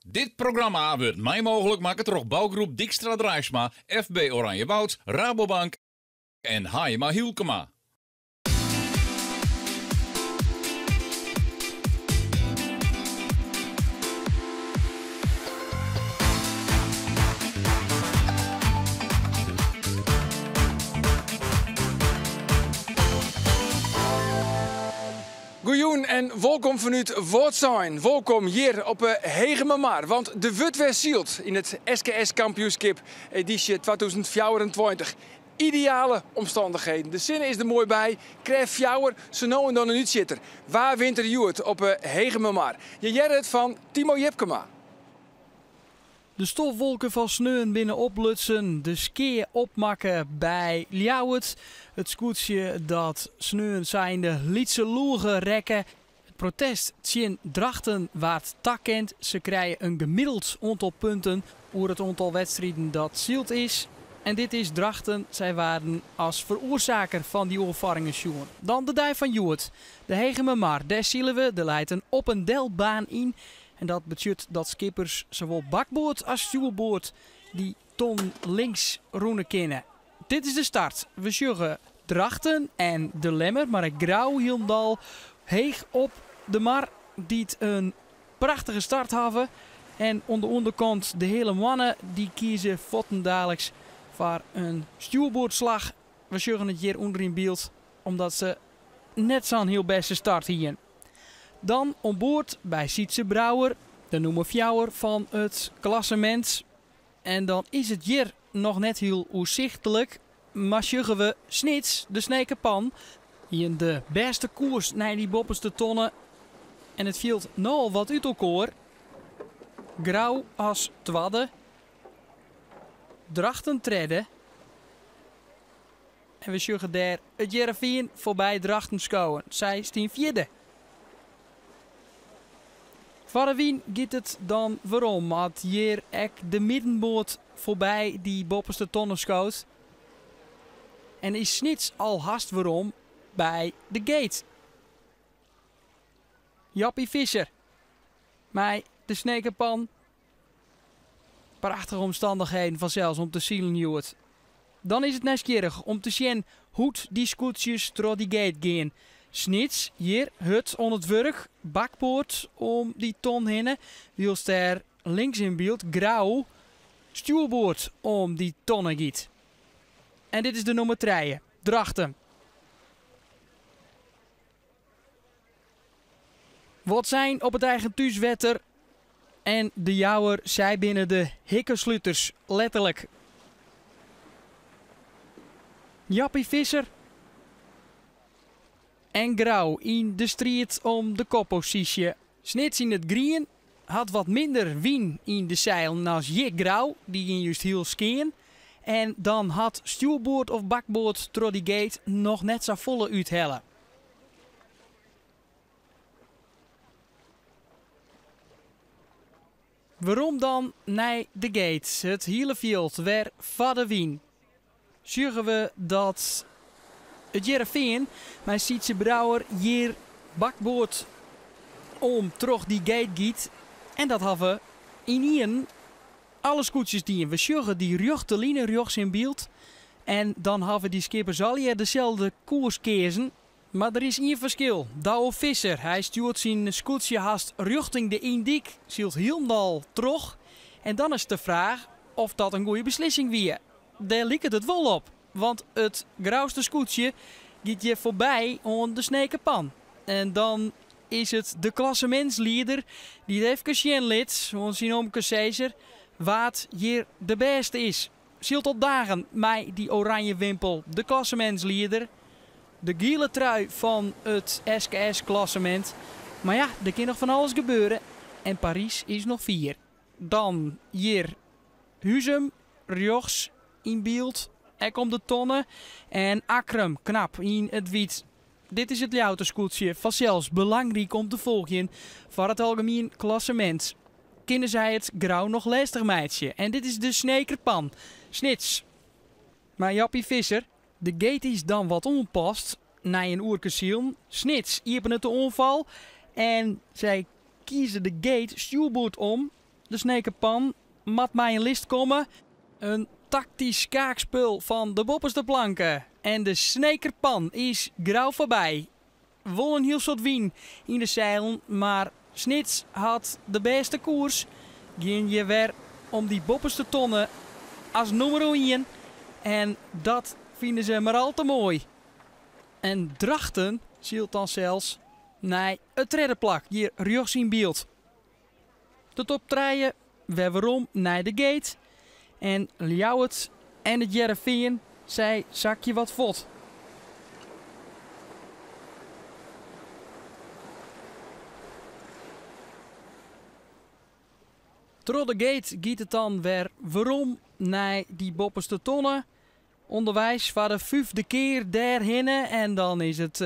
Dit programma wordt mij mogelijk maken door bouwgroep Dijkstra Drijfsma, FB Oranjewoud, Rabobank en Haima Hielkema. Goejoen en welkom vanuit Woordzijn. Welkom hier op Hegememaar, want de wordt weer zield in het SKS Kampioenschap editie 2024. Ideale omstandigheden. De zin is er mooi bij. Krijg fjouwer, zo nou en dan een uitzitter. Waar wint er Juwet op Hegememaar? Je jert het van Timo Jepkema. De stofwolken van sneeuw binnen oplutsen, de skiën opmakken bij Ljouwert. Het scootje dat sneeuw zijnde lietse loegen rekken. Het protest zien Drachten waard takkent. Ze krijgen een gemiddeld aantal punten over het aantal wedstrijden dat zield is. En dit is Drachten. Zij waren als veroorzaker van die overvaringen sjoen. Dan de dij van Juwet. De Hegememaar, daar zien we, de leidt een op- en delbaan in. En dat betekent dat skippers zowel bakboord als stuurboord die ton links roenen kennen. Dit is de start. We zullen Drachten en de Lemmer, maar een grauw hielendal heeg op de mar die een prachtige start hebben. En aan de onderkant de hele mannen die kiezen vottendaliks voor een stuurboordslag. We zullen het hier onder in beeld omdat ze net zo'n heel beste start hier. Dan onboord bij Sietse Brouwer, de nummer 4 van het klassement. En dan is het hier nog net heel uitzichtelijk. Maar zullen we Snits, de snekenpan, in de beste koers naar die bopperste tonnen. En het viel nogal wat uit elkaar. Grauw als twadde. Drachten treden. En we zullen daar het Jereveen voorbij Drachten schouwen. Zij staan vierde. Voor wie gaat het dan waarom? Want hier ek de middenboot voorbij die bopperste tonnen schoot. En is Snits al haast waarom bij de gate. Jappie Visser. Maar de snekenpan. Prachtige omstandigheden vanzelfs om te zielen Juwet. Dan is het nieuwsgierig om te zien hoe die scootjes door die gate gaan. Snits, hier, hut on het werk, bakpoort om die ton heen. Wiels daar links in beeld, grauw, stuurboord om die tonnen giet. En dit is de nummer 3, Drachten. Wat zijn op het eigen thuiswetter en de jouwer zij binnen de hikkensluiters, letterlijk. Jappie Visser en grauw in de strijd om de koppositie. Snits in het green had wat minder wien in de zeilen als Jik Grauw, die ging juist heel skiën. En dan had stuurboord of bakboord door die gate nog net zo volle uithellen. Waarom dan naar de gate? Het hele veld weer van de wien. Zorgen we dat het Jereveen, mijn Sietse Brouwer, hier bakboord om terug die gate giet. En dat hebben we in hier alle scootjes die in. We zorgen die rechte lijnen rechts in beeld. En dan hebben we die skippers al hier dezelfde koers kiezen. Maar er is één verschil. Douwe Visser, hij stuurt zijn scootje haast richting de Indik. Zielt helemaal terug. En dan is de vraag of dat een goede beslissing weer. Daar lijkt het wel op. Want het grauwste scootje gaat je voorbij aan de snekenpan. En dan is het de klassementsleider die het even zien liet, ons zien omke Caesar, wat hier de beste is. Zielt op dagen mij die oranje wimpel, de klassementsleider. De gele trui van het SKS-klassement. Maar ja, er kan nog van alles gebeuren. En Parijs is nog 4. Dan hier Huzum, rechts in beeld. Er komt de tonnen. En Akrum, knap in het wit. Dit is het Ljouterscootje. Vanzelfs belangrijk om te volgen voor het algemeen klassement. Kunnen zij het grauw nog lastig meidje. En dit is de snekerpan. Snits. Maar Jappie Visser, de gate is dan wat onpast. Na een oerkesiel. Snits, iepen het de onval. En zij kiezen de gate stuurboord om. de snekerpan mat mij een list komen. Een tactisch kaakspul van de bopperste planken. En de snekerpan is grauw voorbij. Wol een heel soort wien in de zeilen, maar Snits had de beste koers. Ging je weer om die bopperste tonnen als nummer 1. En dat vinden ze maar al te mooi. En Drachten zielt dan zelfs naar het reddenplak hier rechts in beeld. De top 3 weer waarom naar de gate. En Ljouwert en het Jereveen zij zakje wat vod. Door de gate giet het dan weer waarom naar die bopperste tonnen. Onderwijs voor de 5e keer daarheen. En dan is het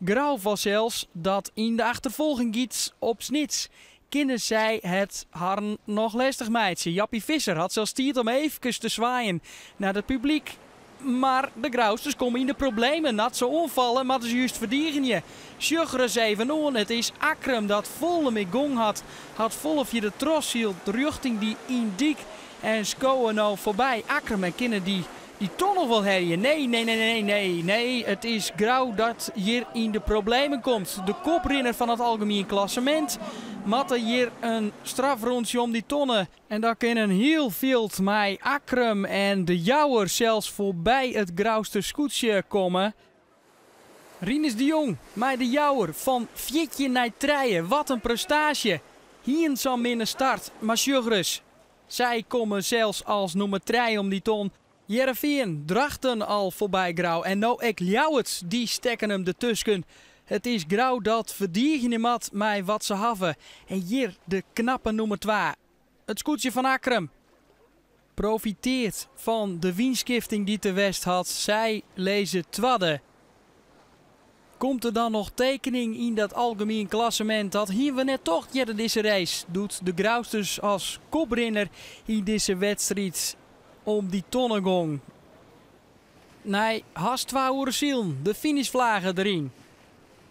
grauw vanzelfs dat in de achtervolging giet op Snits. Kunnen zij het harn nog lastig meidje. Jappie Visser had zelfs tijd om even te zwaaien naar het publiek. Maar de Grausters komen in de problemen. Nat zo onvallen, maar het is juist verdienen. Sjugres even on. Het is Akram dat volle mee gong had. Had volle via de tros hield richting die Indiek. En Skoen nou voorbij. Akram en Kinnen die toch nog wel herrie. Nee. Het is grauw dat hier in de problemen komt. De koprenner van het algemeen klassement. Matte hier een strafrondje om die tonnen. En daar kunnen heel veel met Akram en de Jouwer zelfs voorbij het grauwste scootje komen. Rinus de Jong, met de Jouwer van 4 naar 3. Wat een prestatie. Hier zal minder start, maar Sjugres. Zij komen zelfs als nummer 3 om die ton. Jereveen Drachten al voorbij grauw. En nou ook Ljouwert, die stekken hem de tusken. Het is grauw dat verdienen mat mij wat ze hebben. En hier de knappe nummer 2. Het scootje van Akram. Profiteert van de wienskifting die te West had. Zij lezen twadde. Komt er dan nog tekening in dat algemeen klassement? Dat hier we net toch deze race. Doet de Grausters als koprenner in deze wedstrijd om die tonnengong. Nee, haast 2 uur ziel. De finishvlagen erin.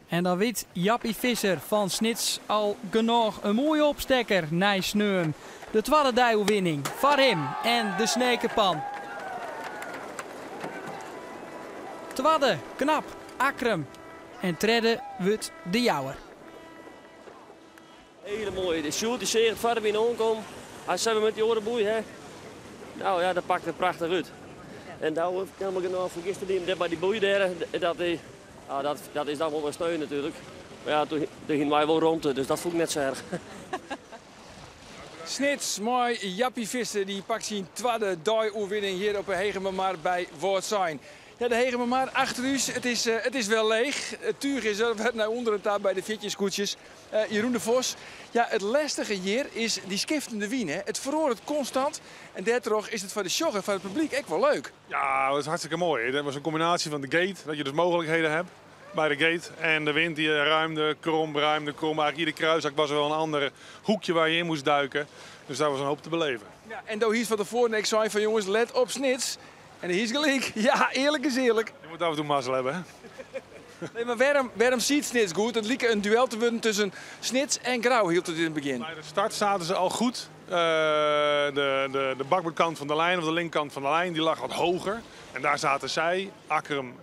En dan weet Jappie Visser van Snits al genoeg een mooie opstekker naar Sneun. De tweede duiwinning voor hem en de snekerpan. Tweede, knap, Akram. En tredde wordt de Jouwer. Hele mooie. De shoot is zeer verder binnen aankomt. Als ze met die orenboei, hè. Nou ja, dat pakt het prachtig uit. En daar heb ik helemaal genoeg vergist die bij die boei daar. Dat is dan wel een steun natuurlijk. Maar ja, toen gingen wij wel rond, dus dat voel ik net zo erg. Snits, mooi. Jappie Visser die pakt zijn tweede dooioverwinning hier op de Hegemamar bij Voortsijn. Ja, de Hegemamar achter u. Het is wel leeg. Het tuig is er naar onderen daar bij de Vitjeskoetjes. Jeroen de Vos. Ja, het lastige hier is die skiftende wien. Hè. Het verhoor het constant. En daardoor is het voor de show en voor het publiek echt wel leuk. Ja, dat is hartstikke mooi. Dat was een combinatie van de gate, dat je dus mogelijkheden hebt bij de gate. En de wind die ruimde, krom. Eigenlijk ieder kruisak was er wel een ander hoekje waar je in moest duiken. Dus daar was een hoop te beleven. Ja, en daar hier van tevoren ik zei van jongens, let op Snits. En hier is gelijk. Ja, eerlijk is eerlijk. Je moet af en toe mazzel hebben, hè? Nee, maar waarom ziet Snits goed? Het leek een duel te worden tussen Snits en Grauw, hield het in het begin. Bij de start zaten ze al goed. De bakboordkant van de lijn, of de linkerkant van de lijn, die lag wat hoger. En daar zaten zij, Akram,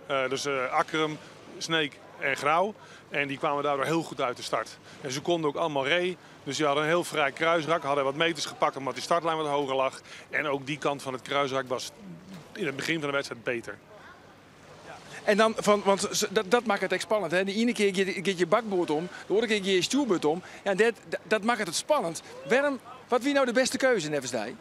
Akram, Sneek en Grauw. En die kwamen daardoor heel goed uit de start. En ze konden ook allemaal ree. Dus die hadden een heel vrij kruisrak, hadden wat meters gepakt omdat die startlijn wat hoger lag. En ook die kant van het kruisrak was in het begin van de wedstrijd beter. En dan, want dat maakt het echt spannend. Hè? De ene keer gaat je bakboord om, de andere keer gaat je stuurboord om. Ja, dat maakt het spannend. Wat wie nou de beste keuze in Eversdij?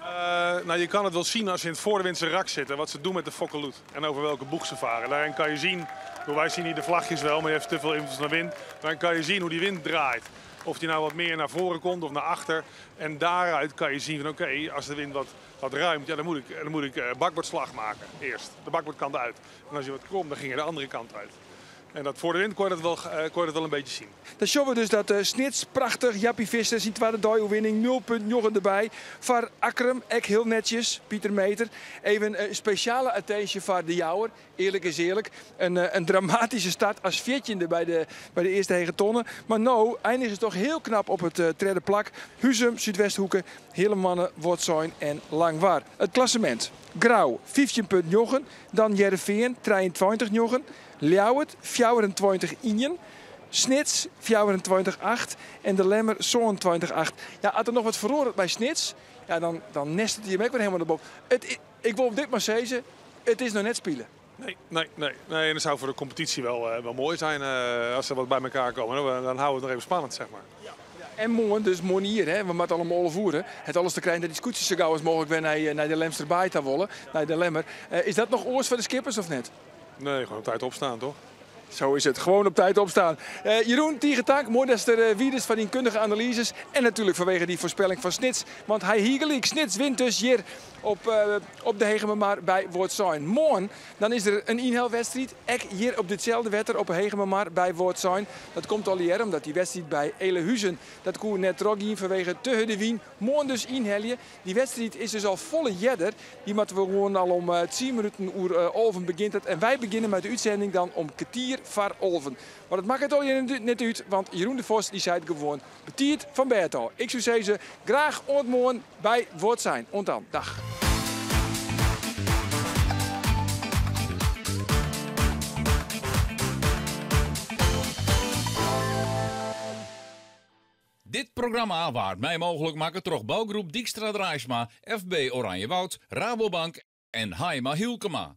Nou, je kan het wel zien als ze in het voorwindse rak zitten, wat ze doen met de fokkeloet. En over welke boeg ze varen. Daarin kan je zien, wij zien hier de vlagjes wel, maar je hebt te veel invloed naar wind. Daarin kan je zien hoe die wind draait. Of die nou wat meer naar voren komt of naar achter. En daaruit kan je zien van oké, als de wind wat ruimt, ja, dan moet ik bakboordslag maken eerst. De bakboordkant uit. En als je wat krom, dan ging je de andere kant uit. En dat voor de wind kon je dat wel een beetje zien. Dan zien we dus dat Snits, prachtig, Jappie Visser, ziet waar de dooiwinning, 0 punt Joggen erbij. Voor Akkerum, ek heel netjes, Pieter Meter. Even een speciale attentie voor de Jouwer, eerlijk is eerlijk. Een dramatische start als 14e bij de eerste hegetonnen. Maar nou, eindigen ze toch heel knap op het derde plak. Huzum, Zuidwesthoeken, Helemannen, Wortzoin en Langwaar. Het klassement. Grauw, 15 punt Joggen. Dan Jereveen, 23 Joggen. Ljouwert, 24 Ingen. Snits, 24-8. En de Lemmer, 27-8. Ja, als er nog wat verloren bij Snits, ja, dan nest het hier ook weer helemaal erboven. Ik wil op dit maar zeggen, het is nog net spelen. Nee. En dat zou voor de competitie wel mooi zijn als ze wat bij elkaar komen. Dan houden we het nog even spannend, zeg maar. En morgen, dus morgen hier, hè, we moeten allemaal voeren. Het alles te krijgen dat die scootjes zo gauw als mogelijk weer naar de Lemsterbij te willen, naar de Lemmer. Is dat nog oors voor de skippers of net? Nee, gewoon op tijd opstaan, toch? Zo is het, gewoon op tijd opstaan. Jeroen, Tiegetank, mooi dat er wie is van die kundige analyses. En natuurlijk vanwege die voorspelling van Snits. Want hij hiegelijk, Snits wint dus hier op de Hegememaar bij Wortzoin. Morgen, dan is er een inhaalwedstrijd. Ek hier op ditzelfde wetter op Hegememaar bij Wortzoin. Dat komt al hier omdat die wedstrijd bij Elehuizen, dat koe net trogien vanwege te Hudde Wien. Morgen dus inhelje. Die wedstrijd is dus al volle jedder. Die moeten we gewoon al om 10 minuten uur Olven begint het. En wij beginnen met de uitzending dan om kwartier voor Olven. Maar dat maakt het al net uit, want Jeroen de Vos die zei het gewoon betiert van Berto. Ik zou zeggen, graag ontmoeten bij Wortzoin. Ontan, dag. Dit programma waard mij mogelijk maken door bouwgroep Dijkstra Draaisma, FB Oranjewoud, Rabobank en Haima Hielkema.